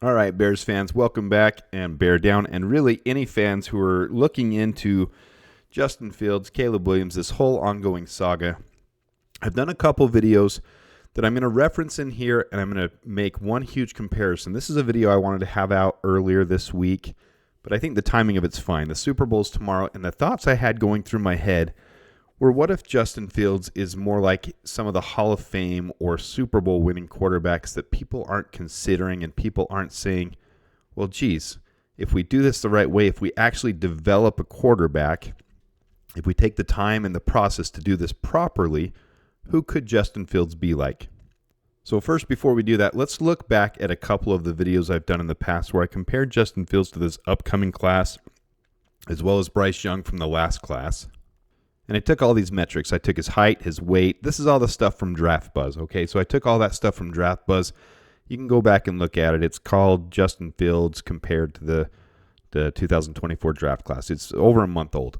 All right, Bears fans, welcome back and bear down. And really any fans who are looking into Justin Fields, Caleb Williams, this whole ongoing saga. I've done a couple videos that I'm going to reference in here, and I'm going to make one huge comparison. This is a video I wanted to have out earlier this week, but I think the timing of it's fine. The Super Bowl's tomorrow, and the thoughts I had going through my head were, what if Justin Fields is more like some of the Hall of Fame or Super Bowl winning quarterbacks that people aren't considering and people aren't saying, well, geez, if we do this the right way, if we actually develop a quarterback, if we take the time and the process to do this properly, who could Justin Fields be like? So first, before we do that, let's look back at a couple of the videos I've done in the past where I compared Justin Fields to this upcoming class, as well as Bryce Young from the last class. And I took all these metrics. I took his height, his weight. This is all the stuff from Draft Buzz, okay? So I took all that stuff from Draft Buzz. You can go back and look at it. It's called Justin Fields compared to the 2024 draft class. It's over a month old.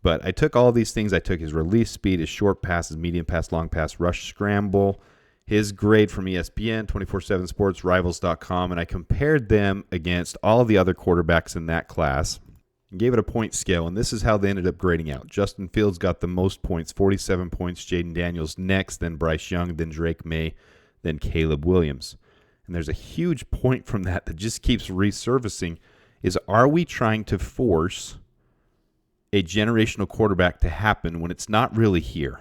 But I took all these things. I took his release speed, his short pass, his medium pass, long pass, rush, scramble, his grade from ESPN, 24/7 Sports, Rivals.com, and I compared them against all of the other quarterbacks in that class and gave it a point scale, and this is how they ended up grading out. Justin Fields got the most points, 47 points. Jaden Daniels next, then Bryce Young, then Drake May, then Caleb Williams. And there's a huge point from that just keeps resurfacing is, are we trying to force a generational quarterback to happen when it's not really here?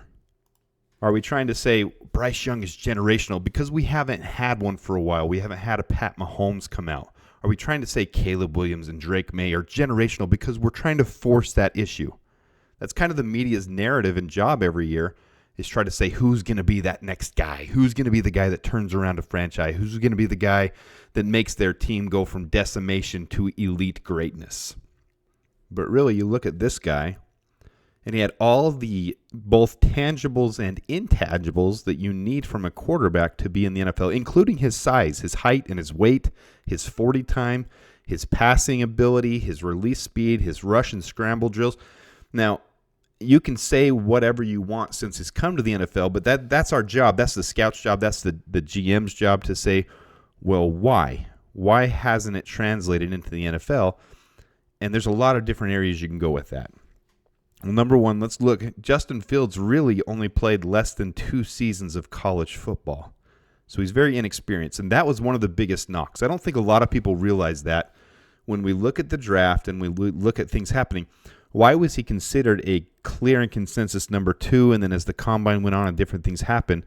Are we trying to say Bryce Young is generational because we haven't had one for a while? We haven't had a Pat Mahomes come out. Are we trying to say Caleb Williams and Drake May are generational because we're trying to force that issue? That's kind of the media's narrative and job every year, is try to say who's going to be that next guy, who's going to be the guy that turns around a franchise, who's going to be the guy that makes their team go from decimation to elite greatness. But really, you look at this guy, and he had all the both tangibles and intangibles that you need from a quarterback to be in the NFL, including his size, his height and his weight, his 40 time, his passing ability, his release speed, his rush and scramble drills. Now, you can say whatever you want since he's come to the NFL, but that's our job. That's the scout's job. That's the GM's job to say, well, why? Why hasn't it translated into the NFL? And there's a lot of different areas you can go with that. Well, number one, let's look. Justin Fields really only played less than 2 seasons of college football. So he's very inexperienced, and that was one of the biggest knocks. I don't think a lot of people realize that when we look at the draft and we look at things happening. Why was he considered a clear and consensus number 2, and then as the combine went on and different things happened,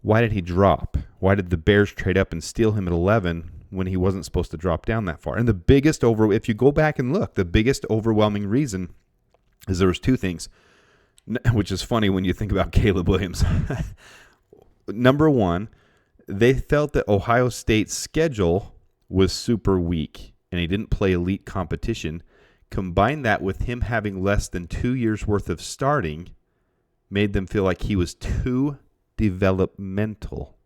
why did he drop? Why did the Bears trade up and steal him at 11 when he wasn't supposed to drop down that far? And the biggest if you go back and look, the biggest overwhelming reason is there was 2 things, which is funny when you think about Caleb Williams. Number one, they felt that Ohio State's schedule was super weak and he didn't play elite competition. Combine that with him having less than 2 years worth of starting, made them feel like he was too developmental.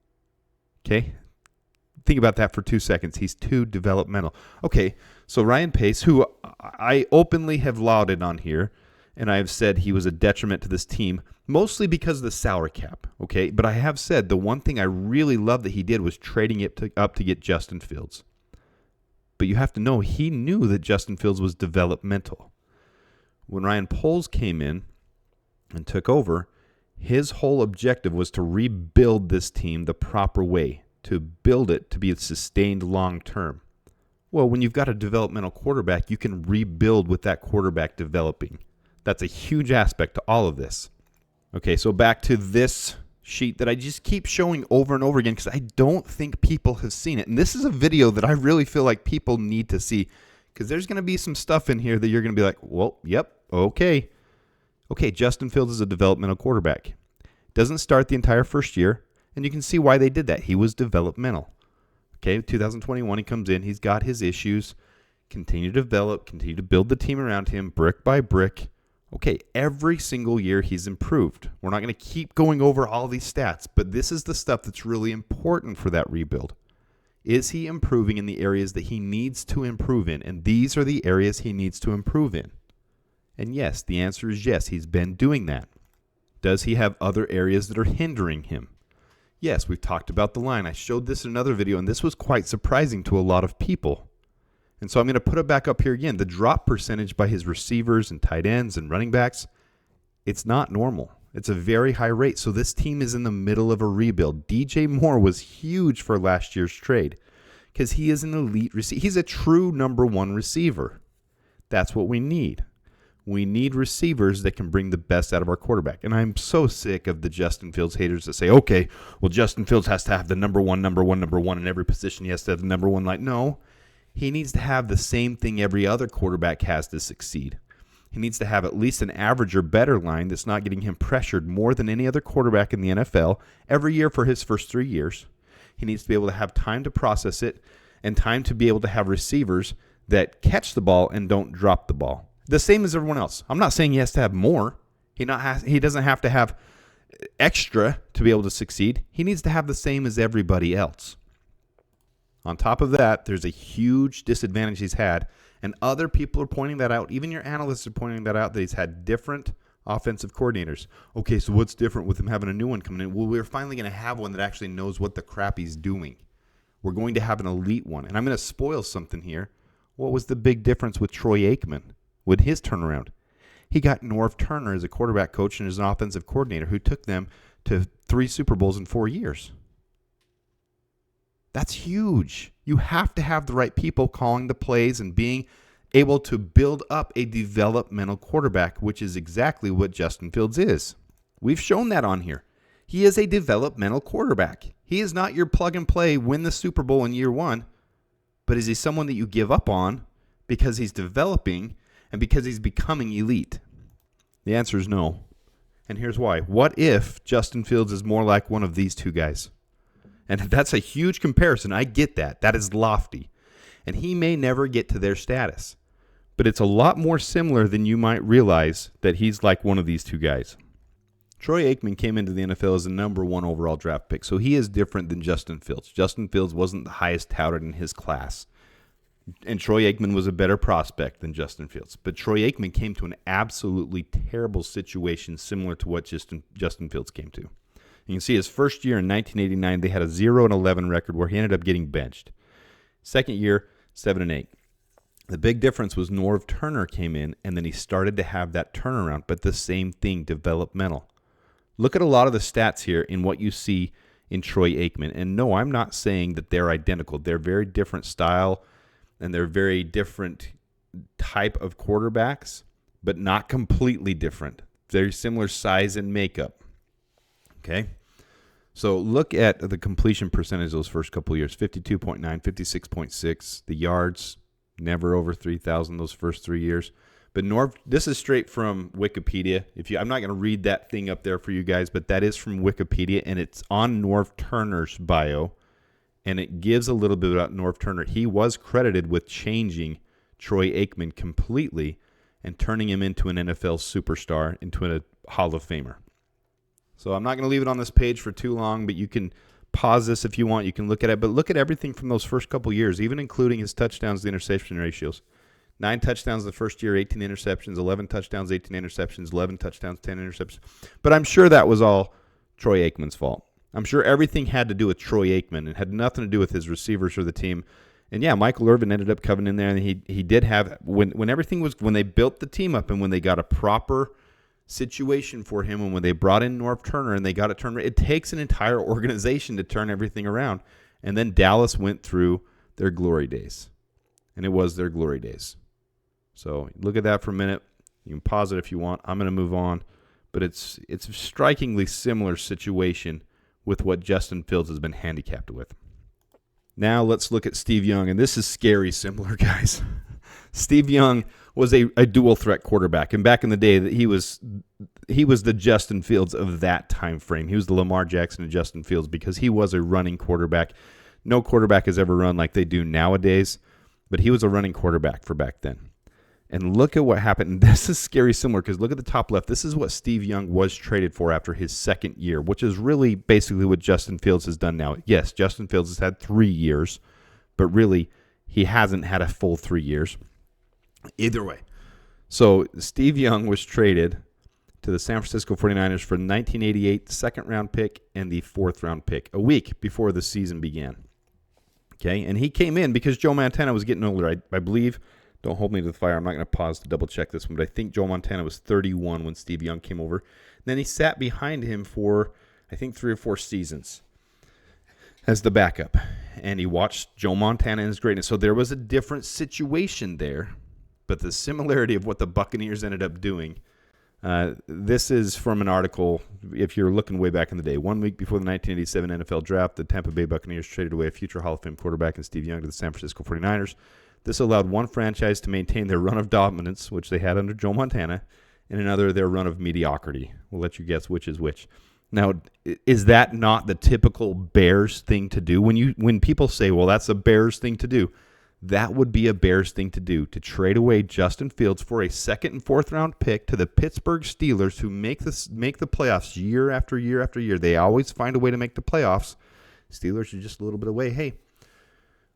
Okay? Think about that for 2 seconds. He's too developmental. Okay, so Ryan Pace, who I openly have lauded on here, and I have said he was a detriment to this team, mostly because of the salary cap, okay? But I have said the one thing I really love that he did was trading it up to get Justin Fields. But you have to know, he knew that Justin Fields was developmental. When Ryan Poles came in and took over, his whole objective was to rebuild this team the proper way, to build it to be sustained long term. Well, when you've got a developmental quarterback, you can rebuild with that quarterback developing. That's a huge aspect to all of this. Okay, so back to this sheet that I just keep showing over and over again because I don't think people have seen it. And this is a video that I really feel like people need to see because there's going to be some stuff in here that you're going to be like, well, yep, okay. Okay, Justin Fields is a developmental quarterback. Doesn't start the entire first year, and you can see why they did that. He was developmental. Okay, 2021, he comes in, he's got his issues, continue to develop, continue to build the team around him brick by brick. Okay, every single year he's improved. We're not going to keep going over all these stats, but this is the stuff that's really important for that rebuild. Is he improving in the areas that he needs to improve in? And these are the areas he needs to improve in. And yes, the answer is yes, he's been doing that. Does he have other areas that are hindering him? Yes, we've talked about the line. I showed this in another video, and this was quite surprising to a lot of people. And so I'm going to put it back up here again. The drop percentage by his receivers and tight ends and running backs, it's not normal. It's a very high rate. So this team is in the middle of a rebuild. DJ Moore was huge for last year's trade because he is an elite receiver. He's a true number one receiver. That's what we need. We need receivers that can bring the best out of our quarterback. And I'm so sick of the Justin Fields haters that say, okay, well, Justin Fields has to have the number one in every position. He has to have the number one. Like, no, he needs to have the same thing every other quarterback has to succeed. He needs to have at least an average or better line that's not getting him pressured more than any other quarterback in the NFL every year for his first 3 years. He needs to be able to have time to process it and time to be able to have receivers that catch the ball and don't drop the ball. The same as everyone else. I'm not saying he has to have more. He doesn't have to have extra to be able to succeed. He needs to have the same as everybody else. On top of that, there's a huge disadvantage he's had, and other people are pointing that out. Even your analysts are pointing that out, that he's had different offensive coordinators. Okay, so what's different with him having a new one coming in? Well, we're finally going to have one that actually knows what the crap he's doing. We're going to have an elite one. And I'm going to spoil something here. What was the big difference with Troy Aikman with his turnaround? He got Norv Turner as a quarterback coach and as an offensive coordinator who took them to 3 Super Bowls in 4 years. That's huge. You have to have the right people calling the plays and being able to build up a developmental quarterback, which is exactly what Justin Fields is. We've shown that on here. He is a developmental quarterback. He is not your plug and play, win the Super Bowl in year 1, but is he someone that you give up on because he's developing and because he's becoming elite? The answer is no. And here's why. What if Justin Fields is more like one of these two guys? And that's a huge comparison. I get that. That is lofty. And he may never get to their status. But it's a lot more similar than you might realize that he's like one of these two guys. Troy Aikman came into the NFL as the number 1 overall draft pick, so he is different than Justin Fields. Justin Fields wasn't the highest touted in his class. And Troy Aikman was a better prospect than Justin Fields. But Troy Aikman came to an absolutely terrible situation similar to what Justin Fields came to. You can see his first year in 1989, they had a 0-11 record where he ended up getting benched. Second year, 7-8. The big difference was Norv Turner came in, and then he started to have that turnaround, but the same thing, developmental. Look at a lot of the stats here in what you see in Troy Aikman. And no, I'm not saying that they're identical. They're very different style, and they're very different type of quarterbacks, but not completely different. Very similar size and makeup. Okay, so look at the completion percentage those first couple of years, 52.9, 56.6. The yards, never over 3,000 those first 3 years. But this is straight from Wikipedia. I'm not going to read that thing up there for you guys, but that is from Wikipedia, and it's on Norv Turner's bio, and it gives a little bit about Norv Turner. He was credited with changing Troy Aikman completely and turning him into an NFL superstar, into a Hall of Famer. So I'm not going to leave it on this page for too long, but you can pause this if you want. You can look at it. But look at everything from those first couple years, even including his touchdowns to interception ratios. 9 touchdowns the first year, 18 interceptions, 11 touchdowns, 18 interceptions, 11 touchdowns, 10 interceptions. But I'm sure that was all Troy Aikman's fault. I'm sure everything had to do with Troy Aikman and had nothing to do with his receivers or the team. And yeah, Michael Irvin ended up coming in there, and he did have, when everything was, when they built the team up and when they got a proper situation for him, and when they brought in Norv Turner and they got it turned, it takes an entire organization to turn everything around. And then Dallas went through their glory days, and it was their glory days. So look at that for a minute. You can pause it if you want. I'm going to move on, but it's a strikingly similar situation with what Justin Fields has been handicapped with. Now let's look at Steve Young, and this is scary similar, guys. Steve Young was a dual threat quarterback, and back in the day, that he was the Justin Fields of that time frame. He was the Lamar Jackson of Justin Fields because he was a running quarterback. No quarterback has ever run like they do nowadays, but he was a running quarterback for back then. And look at what happened. And this is scary similar because look at the top left. This is what Steve Young was traded for after his second year, which is really basically what Justin Fields has done now. Yes, Justin Fields has had 3 years, but really he hasn't had a full 3 years. Either way. So Steve Young was traded to the San Francisco 49ers for the 1988 second-round pick and the fourth-round pick, a week before the season began. Okay, and he came in because Joe Montana was getting older. I believe, don't hold me to the fire, I'm not going to pause to double-check this one, but I think Joe Montana was 31 when Steve Young came over. Then he sat behind him for, I think, 3 or 4 seasons as the backup, and he watched Joe Montana and his greatness. So there was a different situation there, but the similarity of what the Buccaneers ended up doing, this is from an article, if you're looking way back in the day. 1 week before the 1987 NFL Draft, the Tampa Bay Buccaneers traded away a future Hall of Fame quarterback in Steve Young to the San Francisco 49ers. This allowed one franchise to maintain their run of dominance, which they had under Joe Montana, and another their run of mediocrity. We'll let you guess which is which. Now, is that not the typical Bears thing to do? When people say, well, that's a Bears thing to do, that would be a Bears thing to do, to trade away Justin Fields for a second and fourth round pick to the Pittsburgh Steelers, who make the playoffs year after year after year. They always find a way to make the playoffs. Steelers are just a little bit away. Hey,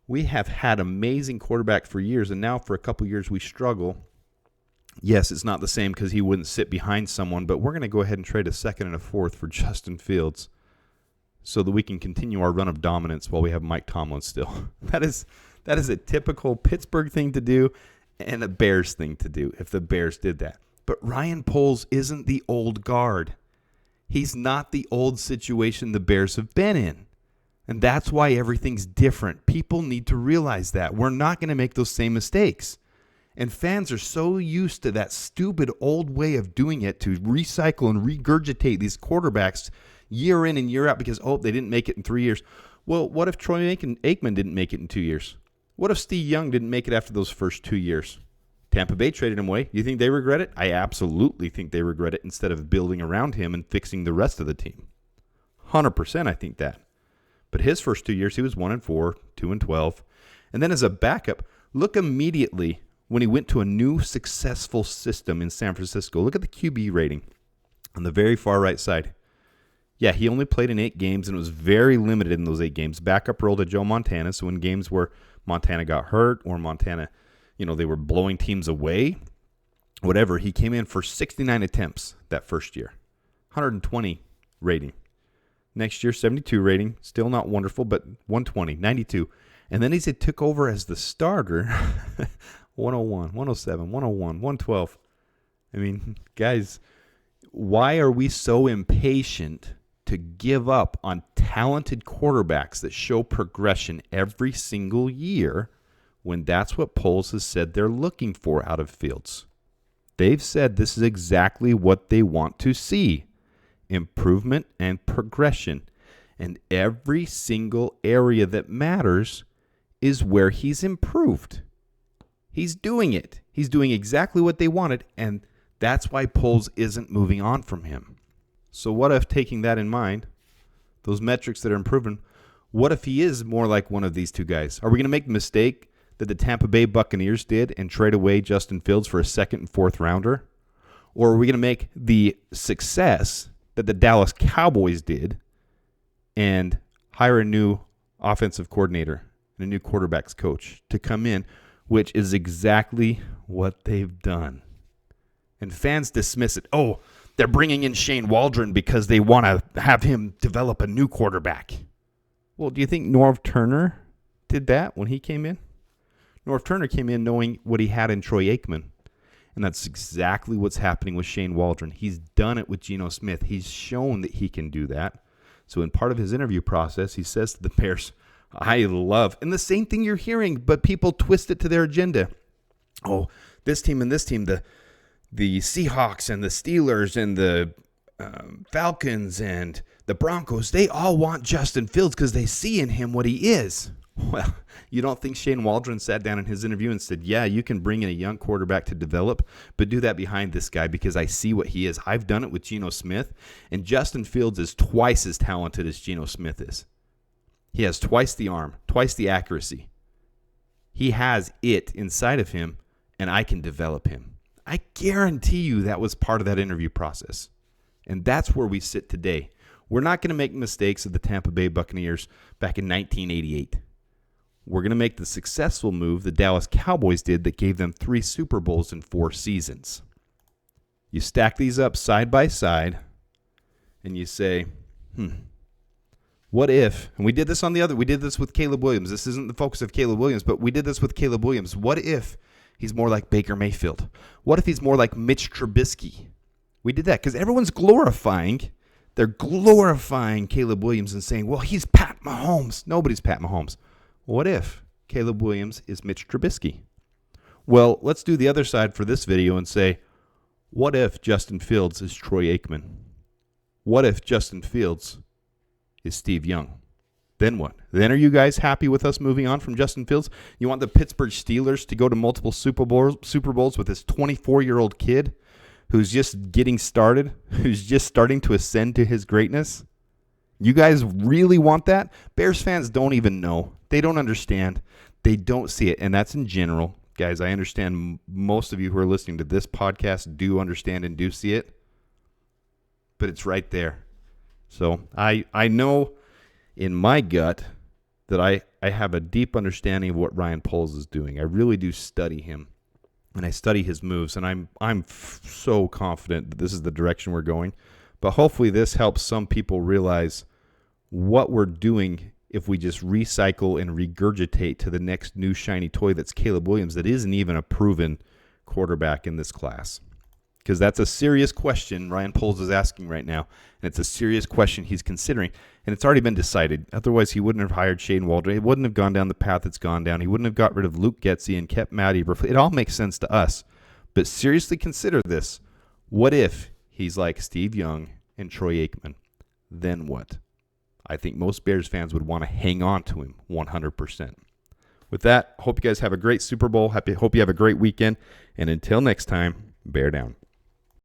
we have had amazing quarterback for years, and now for a couple years we struggle. Yes, it's not the same because he wouldn't sit behind someone, but we're going to go ahead and trade a second and a fourth for Justin Fields so that we can continue our run of dominance while we have Mike Tomlin still. That is a typical Pittsburgh thing to do and a Bears thing to do if the Bears did that. But Ryan Poles isn't the old guard. He's not the old situation the Bears have been in. And that's why everything's different. People need to realize that. We're not going to make those same mistakes. And fans are so used to that stupid old way of doing it, to recycle and regurgitate these quarterbacks year in and year out because, they didn't make it in 3 years. Well, what if Troy Aikman didn't make it in 2 years? What if Steve Young didn't make it after those first 2 years? Tampa Bay traded him away. You think they regret it? I absolutely think they regret it, instead of building around him and fixing the rest of the team. 100% I think that. But his first 2 years, he was 1-4, 2-12. And then as a backup, look immediately when he went to a new successful system in San Francisco. Look at the QB rating on the very far right side. Yeah, he only played in 8 games and was very limited in those 8 games. Backup role to Joe Montana. So in games where Montana got hurt or Montana, they were blowing teams away, whatever, he came in for 69 attempts that first year. 120 rating. Next year, 72 rating. Still not wonderful, but 120, 92. And then he took over as the starter. 101, 107, 101, 112. I mean, guys, why are we so impatient to give up on talented quarterbacks that show progression every single year when that's what Poles has said they're looking for out of Fields? They've said this is exactly what they want to see: improvement and progression. And every single area that matters is where he's improved. He's doing it. He's doing exactly what they wanted, and that's why Poles isn't moving on from him. So what if, taking that in mind, those metrics that are improving, what if he is more like one of these two guys? Are we going to make the mistake that the Tampa Bay Buccaneers did and trade away Justin Fields for a second and fourth rounder? Or are we going to make the success that the Dallas Cowboys did and hire a new offensive coordinator and a new quarterbacks coach to come in, which is exactly what they've done? And fans dismiss it. Oh, they're bringing in Shane Waldron because they want to have him develop a new quarterback. Well, do you think Norv Turner did that when he came in? Norv Turner came in knowing what he had in Troy Aikman. And that's exactly what's happening with Shane Waldron. He's done it with Geno Smith. He's shown that he can do that. So in part of his interview process, he says to the Bears, I love, and the same thing you're hearing, but people twist it to their agenda. Oh, this team and this team, the Seahawks and the Steelers and the Falcons and the Broncos, they all want Justin Fields because they see in him what he is. Well, you don't think Shane Waldron sat down in his interview and said, yeah, you can bring in a young quarterback to develop, but do that behind this guy because I see what he is. I've done it with Geno Smith, and Justin Fields is twice as talented as Geno Smith is. He has twice the arm, twice the accuracy. He has it inside of him, and I can develop him. I guarantee you that was part of that interview process. And that's where we sit today. We're not going to make mistakes of the Tampa Bay Buccaneers back in 1988. We're going to make the successful move the Dallas Cowboys did that gave them 3 Super Bowls in 4 seasons. You stack these up side by side, and you say, what if, and we did this with Caleb Williams. This isn't the focus of Caleb Williams, but we did this with Caleb Williams. What if he's more like Baker Mayfield? What if he's more like Mitch Trubisky? We did that because everyone's glorifying Caleb Williams and saying, well, he's Pat Mahomes. Nobody's Pat Mahomes. What if Caleb Williams is Mitch Trubisky? Well, let's do the other side for this video and say, what if Justin Fields is Troy Aikman? What if Justin Fields is Steve Young? Then what? Then are you guys happy with us moving on from Justin Fields? You want the Pittsburgh Steelers to go to multiple Super Bowls with this 24-year-old kid who's just getting started, who's just starting to ascend to his greatness? You guys really want that? Bears fans don't even know. They don't understand. They don't see it, and that's in general. Guys, I understand most of you who are listening to this podcast do understand and do see it, but it's right there. So I know in my gut that I have a deep understanding of what Ryan Poles is doing. I really do study him, and I study his moves, and I'm so confident that this is the direction we're going. But hopefully this helps some people realize what we're doing if we just recycle and regurgitate to the next new shiny toy that's Caleb Williams that isn't even a proven quarterback in this class. Because that's a serious question Ryan Poles is asking right now, and it's a serious question he's considering, and it's already been decided. Otherwise, he wouldn't have hired Shane Waldron. He wouldn't have gone down the path it's gone down. He wouldn't have got rid of Luke Getsy and kept Matt Eberflus. It all makes sense to us. But seriously consider this. What if he's like Steve Young and Troy Aikman? Then what? I think most Bears fans would want to hang on to him 100%. With that, hope you guys have a great Super Bowl. Hope you have a great weekend. And until next time, bear down.